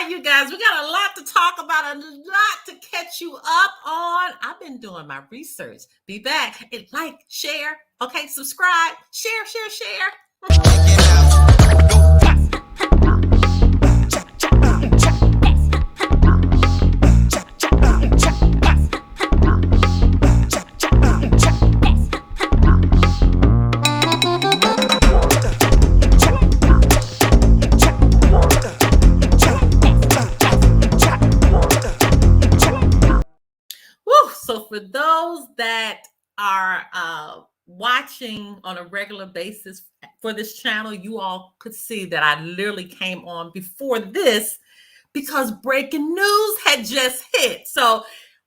right, you guys, we got a lot to talk about, a lot to catch you up on. I've been doing my research. Be back and like, share, okay, subscribe, share. Woo! So for those that are watching on a regular basis for this channel, you all could see that I literally came on before this because breaking news had just hit. So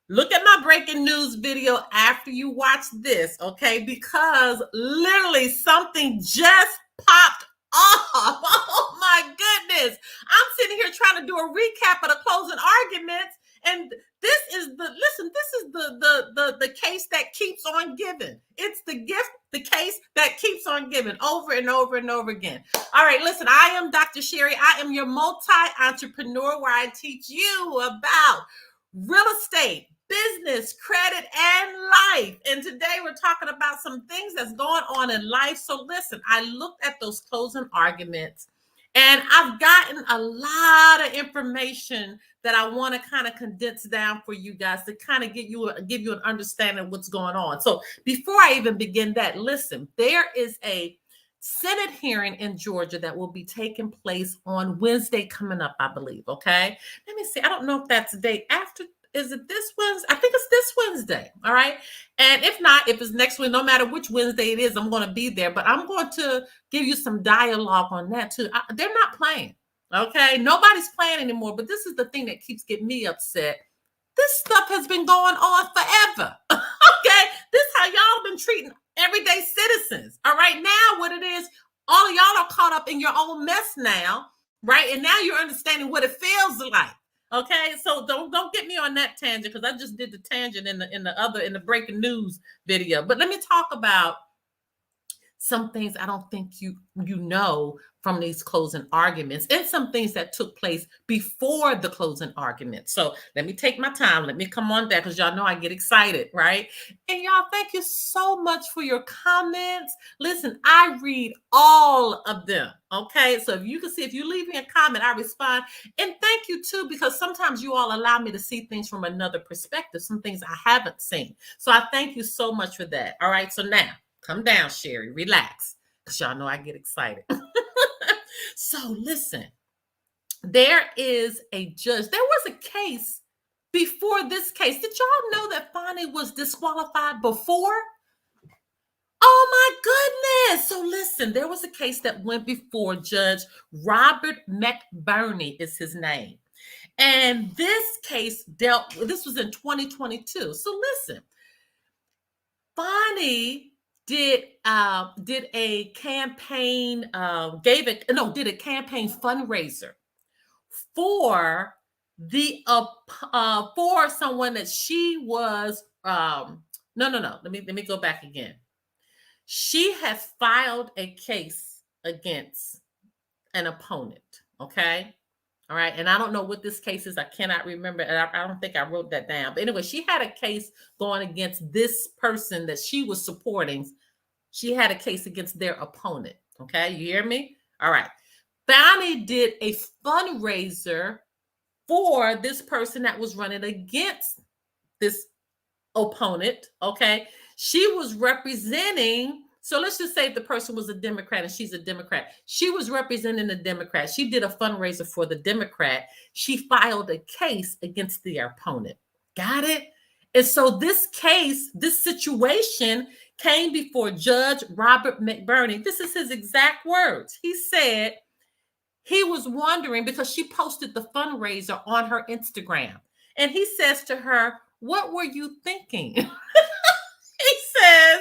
look at my breaking news video after you watch this, okay? Because literally something just popped off. Oh my goodness. I'm sitting here trying to do a recap of the closing arguments, and this is the case that keeps on giving. It's the case that keeps on giving over and over and over again. All right, listen, I am Dr. Sherry. I am your multi-entrepreneur, where I teach you about real estate, business, credit, and life. And today we're talking about some things that's going on in life. So listen, I looked at those closing arguments, and I've gotten a lot of information that I want to kind of condense down for you guys to kind of give you an understanding of what's going on. So before I even begin that, listen, there is a Senate hearing in Georgia that will be taking place on Wednesday coming up, I believe. Okay. Let me see. I don't know if that's the day after. Is it this Wednesday? I think it's this Wednesday. All right. And if not, if it's next week, no matter which Wednesday it is, I'm going to be there. But I'm going to give you some dialogue on that too. They're not playing. Okay. Nobody's playing anymore. But this is the thing that keeps getting me upset. This stuff has been going on forever. Okay. This is how y'all been treating everyday citizens. All right. Now what it is, all of y'all are caught up in your own mess now. Right. And now you're understanding what it feels like. Okay, so don't get me on that tangent, because I just did the tangent in the breaking news video. But let me talk about some things I don't think you know from these closing arguments, and some things that took place before the closing argument. So let me take my time. Let me come on that, because y'all know I get excited, right? And y'all, thank you so much for your comments. Listen, I read all of them, okay? So if you can see, if you leave me a comment, I respond. And thank you too, because sometimes you all allow me to see things from another perspective, some things I haven't seen. So I thank you so much for that. All right, so now, come down, Sherry, relax, because y'all know I get excited. So listen, there is a judge. There was a case before this case. Did y'all know that Fani was disqualified before? Oh my goodness. So listen, there was a case that went before Judge Robert McBurney is his name. And this case this was in 2022. So listen, Fani did a campaign, did a campaign fundraiser for for someone that she was let me go back again. She has filed a case against an opponent. Okay. All right. And I don't know what this case is. I cannot remember. And I don't think I wrote that down. But anyway, she had a case going against this person that she was supporting. She had a case against their opponent. Okay. You hear me? All right. Fani did a fundraiser for this person that was running against this opponent. Okay. She was representing. So let's just say if the person was a Democrat and she's a Democrat. She was representing the Democrat. She did a fundraiser for the Democrat. She filed a case against their opponent. Got it? And so this case, this situation came before Judge Robert McBurney. This is his exact words. He said he was wondering, because she posted the fundraiser on her Instagram. And he says to her, "What were you thinking?" He says,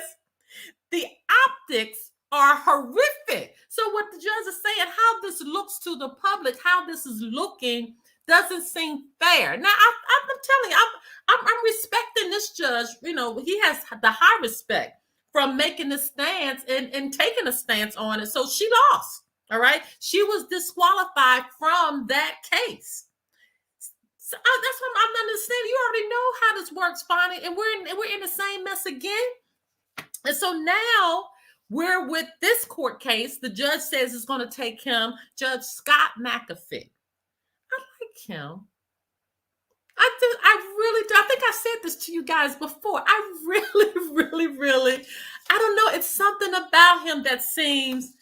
"The optics are horrific." So what the judge is saying, how this looks to the public, how this is looking, doesn't seem fair. Now, I'm telling you, I'm respecting this judge. You know, he has the high respect from making the stance and taking a stance on it. So she lost. All right. She was disqualified from that case. So that's what I'm understanding. You already know how this works, Fani, and we're in the same mess again. And so now we're with this court case. The judge says it's going to take him, Judge Scott McAfee. I like him. I really do. I think I said this to you guys before. I really, really, I don't know. It's something about him that seems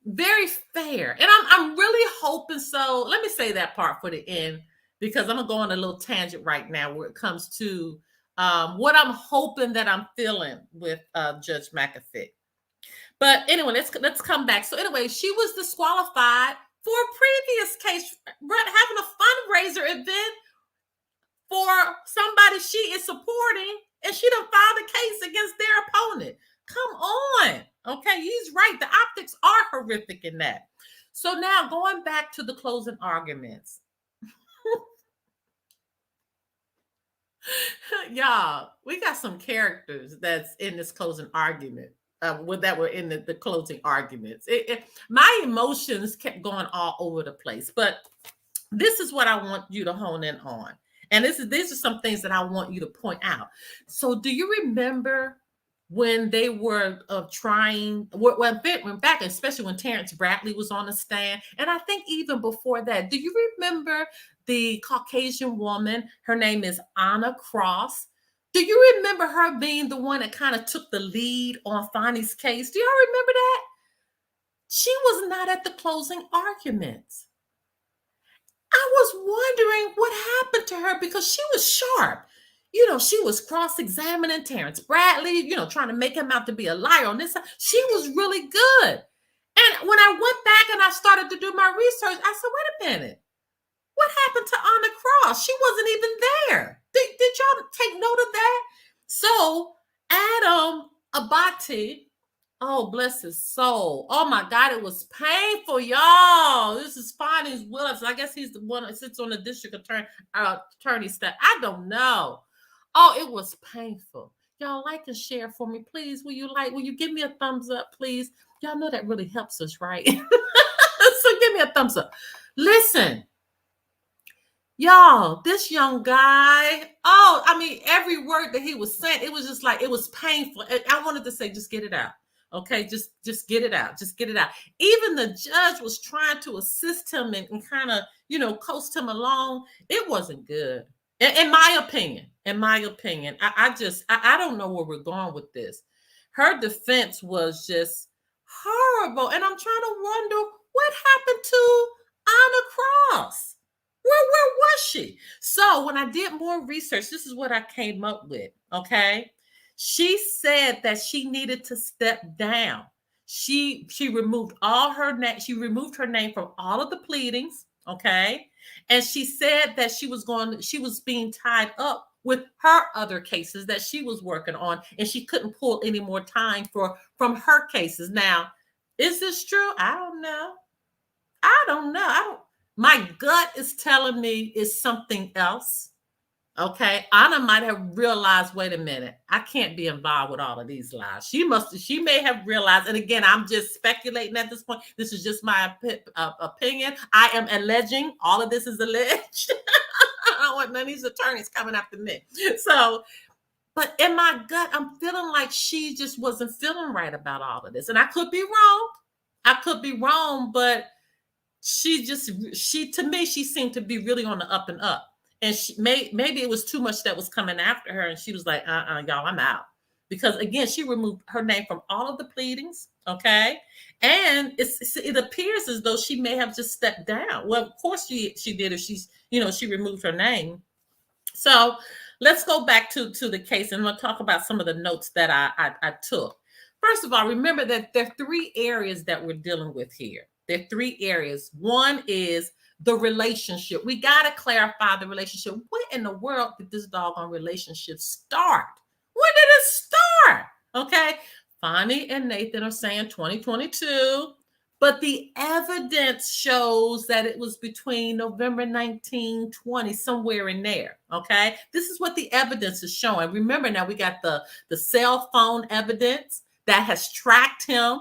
very fair. And I'm really hoping so. Let me say that part for the end, because I'm going to go on a little tangent right now where it comes to what I'm hoping that I'm feeling with Judge McAfee. But anyway, let's come back. So anyway, she was disqualified for a previous case, having a fundraiser event for somebody she is supporting, and she done filed a case against their opponent. Come on. Okay, he's right. The optics are horrific in that. So now going back to the closing arguments. Y'all, we got some characters that's in this closing argument. That were in the closing arguments. My emotions kept going all over the place, but this is what I want you to hone in on. And these are some things that I want you to point out. So do you remember when they were trying, went back, especially when Terrence Bradley was on the stand? And I think even before that, do you remember the Caucasian woman? Her name is Anna Cross. Do you remember her being the one that kind of took the lead on Fani's case? Do y'all remember that? She was not at the closing arguments. I was wondering what happened to her, because she was sharp. You know, she was cross-examining Terrence Bradley, you know, trying to make him out to be a liar on this side. She was really good. And when I went back and I started to do my research, I said, wait a minute. What happened to Anna Cross? She wasn't even there. Did y'all take note of that? So Adam Abati, oh, bless his soul. Oh my God, it was painful, y'all. This is Fani Willis. I guess he's the one that sits on the district attorney staff. I don't know. Oh, it was painful. Y'all like and share for me, please. Will you give me a thumbs up, please? Y'all know that really helps us, right? So give me a thumbs up. Listen. Y'all, this young guy, oh, I mean, every word that he was saying, it was just like, it was painful. I wanted to say, just get it out. Okay, just get it out. Just get it out. Even the judge was trying to assist him and kind of, you know, coast him along. It wasn't good. In my opinion, I don't know where we're going with this. Her defense was just horrible. And I'm trying to wonder what happened to Anna Cross. Where was she? So when I did more research, this is what I came up with. Okay. She said that she needed to step down. She removed she removed her name from all of the pleadings. Okay. And she said that she was being tied up with her other cases that she was working on, and she couldn't pull any more time from her cases. Now, is this true? I don't know. My gut is telling me it's something else. Okay. Anna might have realized, wait a minute, I can't be involved with all of these lies. She may have realized, and again, I'm just speculating at this point. This is just my opinion. I am alleging, all of this is alleged. I don't want none of these attorneys coming after me. So, but in my gut, I'm feeling like she just wasn't feeling right about all of this. And I could be wrong, but to me, she seemed to be really on the up and up. And maybe it was too much that was coming after her. And she was like, y'all, I'm out. Because again, she removed her name from all of the pleadings. Okay. And it appears as though she may have just stepped down. Well, of course she did, if she removed her name. So let's go back to the case, and we'll talk about some of the notes that I took. First of all, remember that there are three areas that we're dealing with here. There are three areas. One is the relationship. We got to clarify the relationship. When in the world did this doggone relationship start? When did it start? Okay. Fani and Nathan are saying 2022, but the evidence shows that it was between November 1920, somewhere in there. Okay. This is what the evidence is showing. Remember, now we got the cell phone evidence that has tracked him,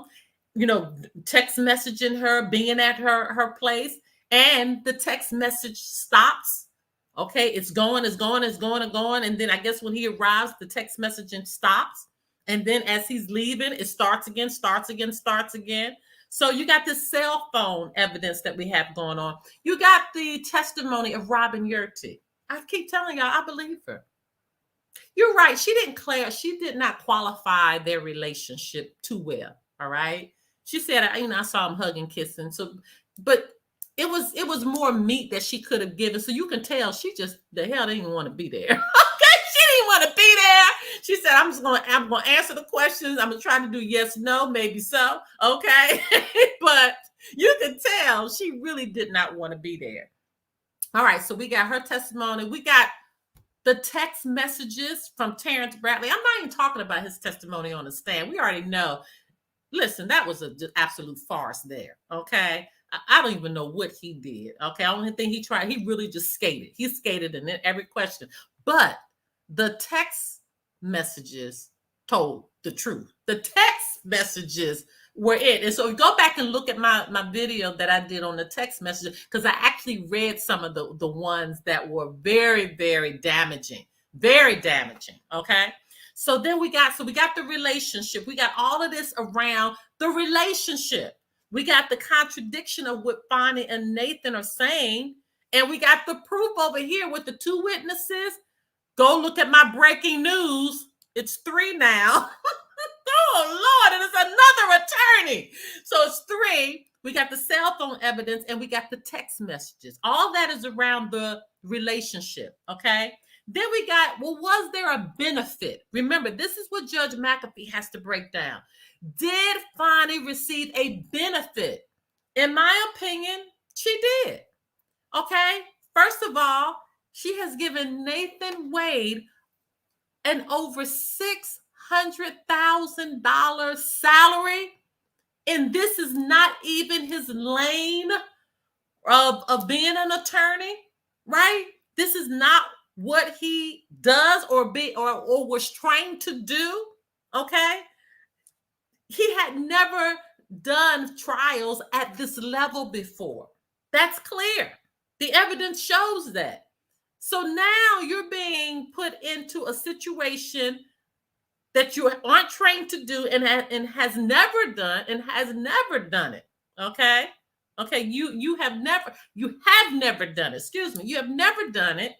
text messaging her, being at her place, and the text message stops Okay, it's going, it's going, it's going, and going. And then I guess when he arrives, the text messaging stops. And then as he's leaving, it starts again, starts again, starts again. So you got this cell phone evidence that we have going on. You got the testimony of Robin Yurty. I keep telling y'all, I believe her. You're right. She did not qualify their relationship too well. All right. She said, I saw him hugging, kissing. So, but it was more meat that she could have given. So you can tell she just the hell didn't even want to be there. Okay. She didn't want to be there. She said, I'm gonna answer the questions. I'm gonna try to do yes, no, maybe so. Okay. But you can tell she really did not want to be there. All right. So we got her testimony. We got the text messages from Terrence Bradley. I'm not even talking about his testimony on the stand. We already know. Listen, that was an absolute farce there. Okay. I don't even know what he did. Okay. Only thing he tried, he really just skated. He skated in every question. But the text messages told the truth. The text messages were it. And so go back and look at my video that I did on the text messages, because I actually read some of the ones that were very, very damaging. Very damaging. Okay. So then we got the relationship. We got all of this around the relationship. We got the contradiction of what Fani and Nathan are saying. And we got the proof over here with the two witnesses. Go look at my breaking news. It's 3 now. Oh, Lord, and it's another attorney. So it's 3. We got the cell phone evidence and we got the text messages. All that is around the relationship, okay? Then we got, well, was there a benefit? Remember, this is what Judge McAfee has to break down. Did Fani receive a benefit? In my opinion, she did, okay? First of all, she has given Nathan Wade an over $600,000 salary, and this is not even his lane of being an attorney, right? This is not what he does or was trained to do. Okay, he had never done trials at this level before. That's clear. The evidence shows that. So now you're being put into a situation that you aren't trained to do and has never done it. Okay. Okay. You have never done it. Excuse me. You have never done it.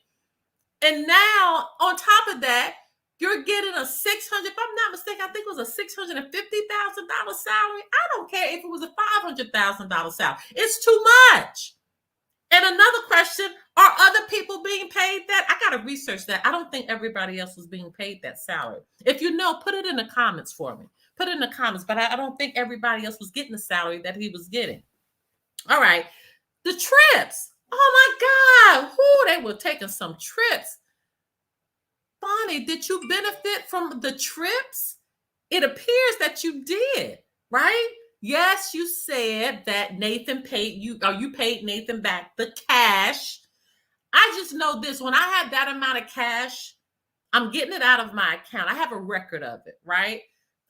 And now on top of that, you're getting a if I'm not mistaken, I think it was a $650,000 salary. I don't care if it was a $500,000 salary. It's too much. And another question, are other people being paid that? I got to research that. I don't think everybody else was being paid that salary. If you know, put it in the comments for me. Put it in the comments, but I don't think everybody else was getting the salary that he was getting. All right. The trips. Oh my God. They were taking some trips. Fani, did you benefit from the trips? It appears that you did, right? Yes, you said that Nathan paid you, or you paid Nathan back the cash. I just know this, when I have that amount of cash, I'm getting it out of my account. I have a record of it, right?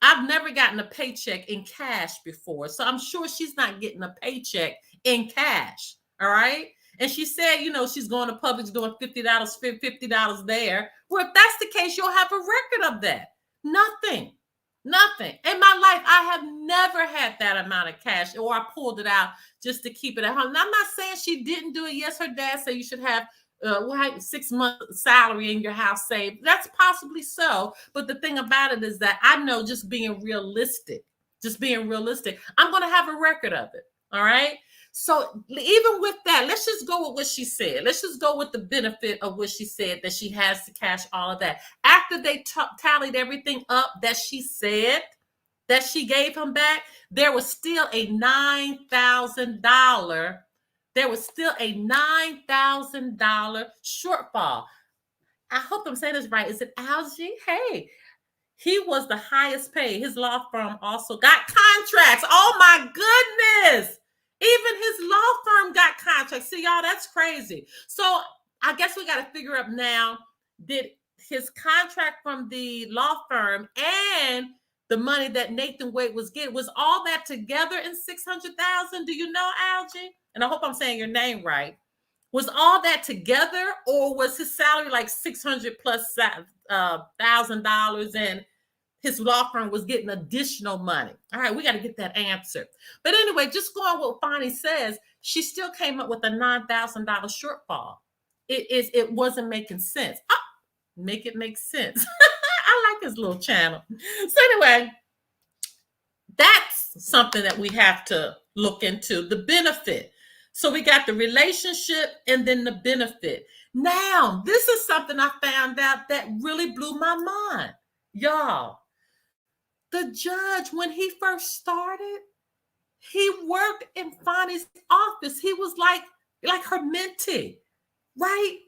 I've never gotten a paycheck in cash before. So I'm sure she's not getting a paycheck in cash. All right. And she said, she's going to Publix doing $50 there. Well, if that's the case, you'll have a record of that. Nothing. In my life, I have never had that amount of cash, or I pulled it out just to keep it at home. Now, I'm not saying she didn't do it. Yes, her dad said you should have 6 months salary in your house saved. That's possibly so. But the thing about it is that I know, just being realistic, I'm going to have a record of it. All right. So even with that, let's just go with what she said. Let's just go with the benefit of what she said, that she has to cash all of that. After they tallied everything up that she said that she gave him back, there was still a $9,000. There was still a $9,000 shortfall. I hope I'm saying this right. Is it Algie? Hey, he was the highest paid. His law firm also got contracts. Oh my goodness. Even his law firm got contracts. See, y'all, that's crazy. So I guess we got to figure out now, did his contract from the law firm and the money that Nathan Wade was getting, was all that together in $600,000? Do you know, Algie? And I hope I'm saying your name right. Was all that together, or was his salary like $600 plus $1,000, and his law firm was getting additional money? All right, we got to get that answer. But anyway, just going what Fani says, she still came up with a $9,000 shortfall. It wasn't making sense. Make it make sense. I like his little channel. So anyway, that's something that we have to look into, the benefit. So we got the relationship and then the benefit. Now, this is something I found out that really blew my mind. Y'all, the judge, when he first started, he worked in Fani's office. He was like her mentee, right?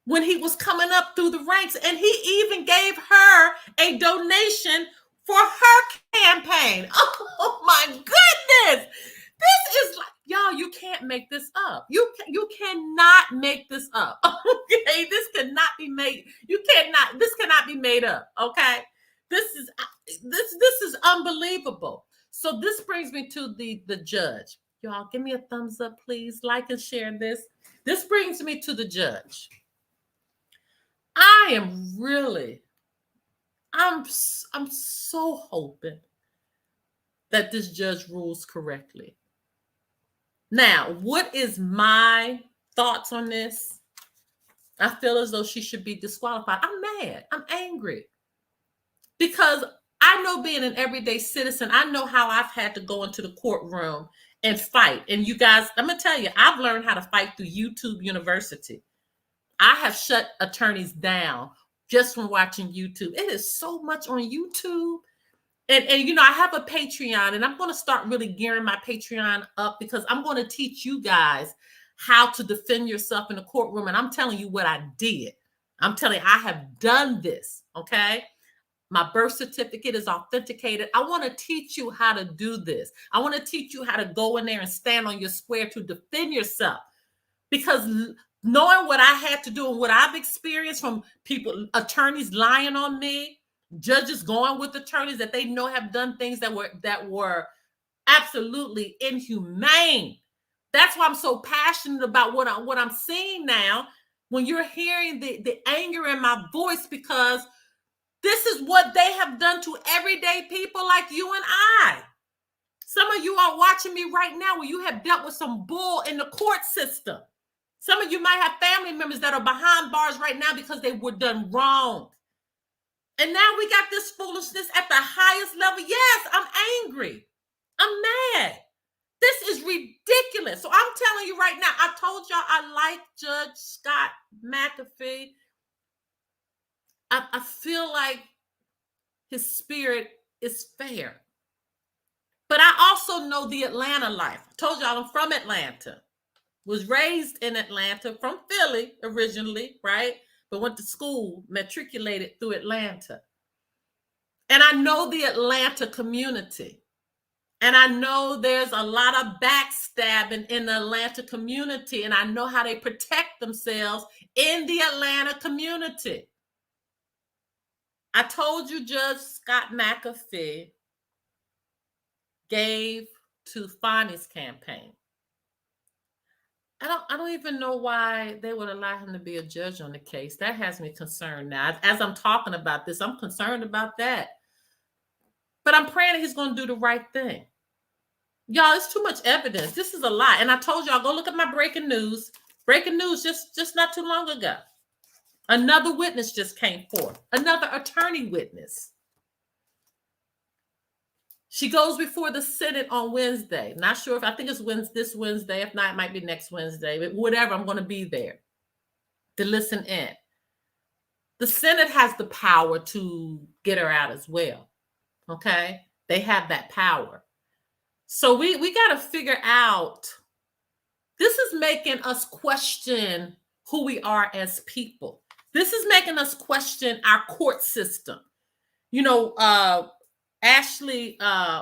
When he was coming up through the ranks, and he even gave her a donation for her campaign. Oh my goodness. This is like, y'all, you can't make this up. You cannot make this up. Okay, this cannot be made. This cannot be made up. Okay, this is unbelievable. So this brings me to the judge. Y'all, give me a thumbs up, please. Like and share this. This brings me to the judge. I'm so hoping that this judge rules correctly. Now, what is my thoughts on this? I feel as though she should be disqualified. I'm mad. I'm angry. Because I know, being an everyday citizen, I know how I've had to go into the courtroom and fight. And you guys, I'm going to tell you, I've learned how to fight through YouTube University. I have shut attorneys down just from watching YouTube. It is so much on YouTube. And you know, I have a Patreon, and I'm going to start really gearing my Patreon up, because I'm going to teach you guys how to defend yourself in the courtroom. And I'm telling you what I did. I'm telling you, I have done this. Okay. My birth certificate is authenticated. I want to teach you how to do this. I want to teach you how to go in there and stand on your square to defend yourself. Because knowing what I had to do and what I've experienced from people, attorneys lying on me, judges going with attorneys that they know have done things that were absolutely inhumane. That's why I'm so passionate about what I'm seeing now. When you're hearing the anger in my voice, because this is what they have done to everyday people like you and I. Some of you are watching me right now where you have dealt with some bull in the court system. Some of you might have family members that are behind bars right now because they were done wrong. And now we got this foolishness at the highest level. Yes, I'm angry. I'm mad. This is ridiculous. So I'm telling you right now, I told y'all I like Judge Scott McAfee. I feel like his spirit is fair. But I also know the Atlanta life. I told y'all I'm from Atlanta. Was raised in Atlanta, from Philly originally, right? But went to school, matriculated through Atlanta. And I know the Atlanta community. And I know there's a lot of backstabbing in the Atlanta community. And I know how they protect themselves in the Atlanta community. I told you Judge Scott McAfee gave to Fani's campaign. I don't even know why they would allow him to be a judge on the case. That has me concerned now. As I'm talking about this, I'm concerned about that. But I'm praying that he's going to do the right thing. Y'all, it's too much evidence. This is a lot. And I told y'all, go look at my breaking news. Breaking news just not too long ago. Another witness just came forth. Another attorney witness. She goes before the Senate on Wednesday. Not sure if, I think it's this Wednesday. If not, it might be next Wednesday. But whatever, I'm going to be there to listen in. The Senate has the power to get her out as well. Okay? They have that power. So we got to figure out, this is making us question who we are as people. This is making us question our court system. You know, Ashley,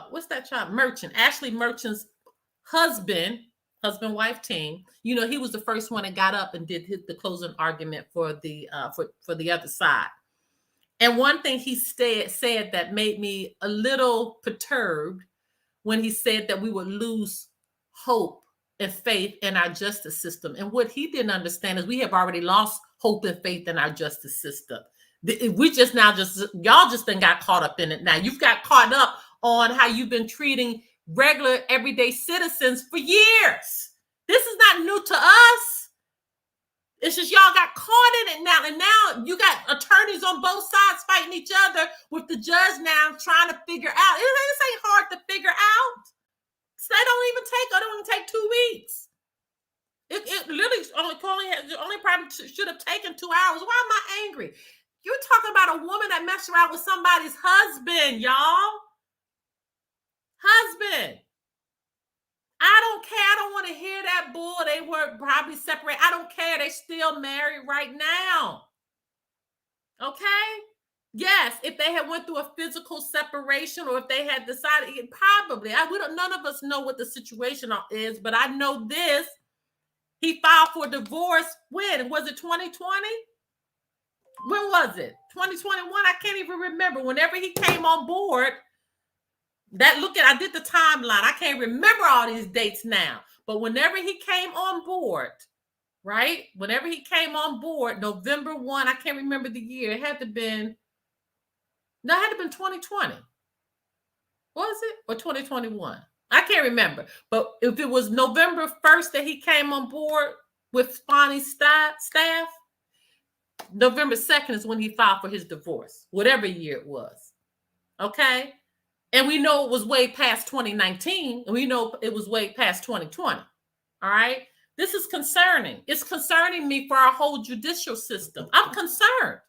what's that child? Merchant. Ashley Merchant's husband-wife team. You know, he was the first one that got up and did the closing argument for the for the other side. And one thing he said that made me a little perturbed, when he said that we would lose hope and faith in our justice system. And what he didn't understand is we have already lost hope and faith in our justice system. We just now y'all just then got caught up in it. Now you've got caught up on how you've been treating regular everyday citizens for years. This is not new to us. It's just y'all got caught in it now. And now you got attorneys on both sides fighting each other with the judge now trying to figure out. This ain't hard to figure out. So they don't even take 2 weeks. It literally only probably should have taken 2 hours. Why am I angry? You're talking about a woman that messed around with somebody's husband, y'all. Husband. I don't care. I don't want to hear that bull. They were probably separated. I don't care. They still married right now. Okay? Yes, if they had went through a physical separation or if they had decided, probably. None of us know what the situation is, but I know this. He filed for divorce when? Was it 2020? When was it? 2021? I can't even remember. Whenever he came on board, I did the timeline. I can't remember all these dates now. But whenever he came on board, right? Whenever he came on board, November 1, I can't remember the year. It had to have been 2020. Was it? Or 2021? I can't remember. But if it was November 1st that he came on board with Fani's staff, November 2nd is when he filed for his divorce, whatever year it was. Okay? And we know it was way past 2019, and we know it was way past 2020. All right? This is concerning. It's concerning me for our whole judicial system. I'm concerned.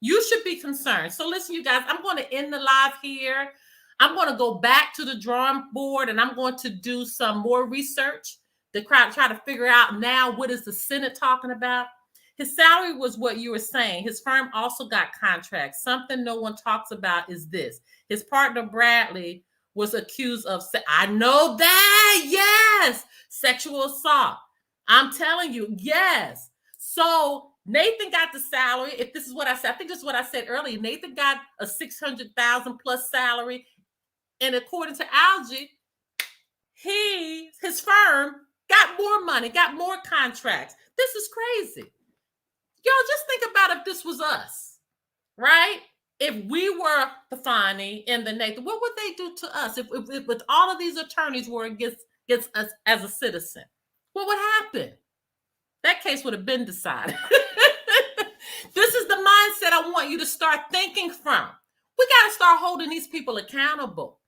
You should be concerned. So listen, you guys, I'm going to end the live here. I'm going to go back to the drawing board, and I'm going to do some more research to try to figure out now what is the Senate talking about. His salary was what you were saying. His firm also got contracts. Something no one talks about is this. His partner, Bradley, was accused of, I know that, yes, sexual assault. I'm telling you, yes. So Nathan got the salary. If this is what I said, I think this is what I said earlier. Nathan got a $600,000 plus salary. And according to Algie, his firm got more money, got more contracts. This is crazy. Y'all just think about if this was us, right? If we were the Fani and the Nathan, what would they do to us? If with all of these attorneys were against us as a citizen, what would happen? That case would have been decided. This is the mindset I want you to start thinking from. We got to start holding these people accountable,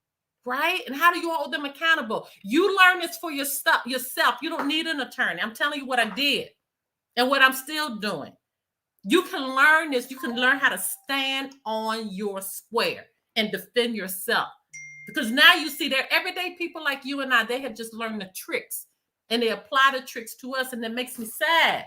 right? And how do you hold them accountable? You learn this for yourself. You don't need an attorney. I'm telling you what I did and what I'm still doing. You can learn this. You can learn how to stand on your square and defend yourself. Because now you see they're everyday people like you and I. They have just learned the tricks and they apply the tricks to us. And it makes me sad.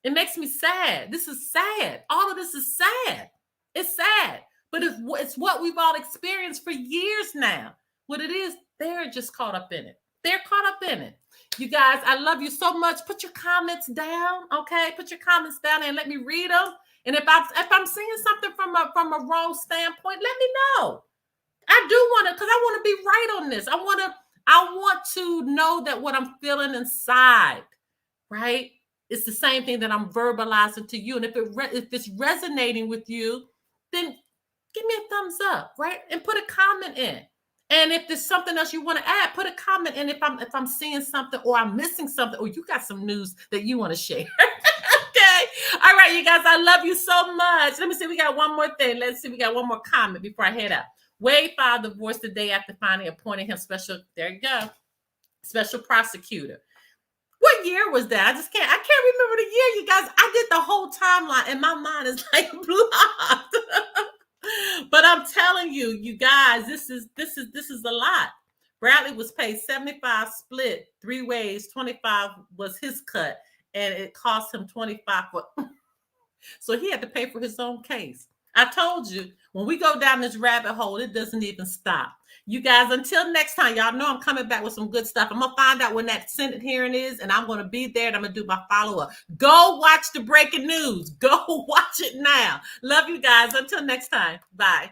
It makes me sad. This is sad. All of this is sad. It's sad. But it's what we've all experienced for years now. What it is, they're just caught up in it. They're caught up in it. You guys, I love you so much. Put your comments down, okay? Put your comments down and let me read them. And if I'm seeing something from a wrong standpoint, let me know. I do want to, because I want to be right on this. I want to know that what I'm feeling inside, right? It's the same thing that I'm verbalizing to you. And if it's resonating with you, then give me a thumbs up, right? And put a comment in. And if there's something else you want to add, put a comment in if I'm seeing something or I'm missing something or you got some news that you want to share. Okay. All right, you guys, I love you so much. Let me see. We got one more thing. Let's see. We got one more comment before I head out. Wade filed divorce the day after finally appointing him special prosecutor. What year was that? I can't remember the year, you guys. I did the whole timeline and my mind is like blocked. But I'm telling you, you guys, this is a lot. Bradley was paid 75 split 3 ways. 25 was his cut, and it cost him 25 so he had to pay for his own case. I told you, when we go down this rabbit hole, it doesn't even stop. You guys, until next time, y'all know I'm coming back with some good stuff. I'm going to find out when that Senate hearing is, and I'm going to be there, and I'm going to do my follow-up. Go watch the breaking news. Go watch it now. Love you guys. Until next time. Bye.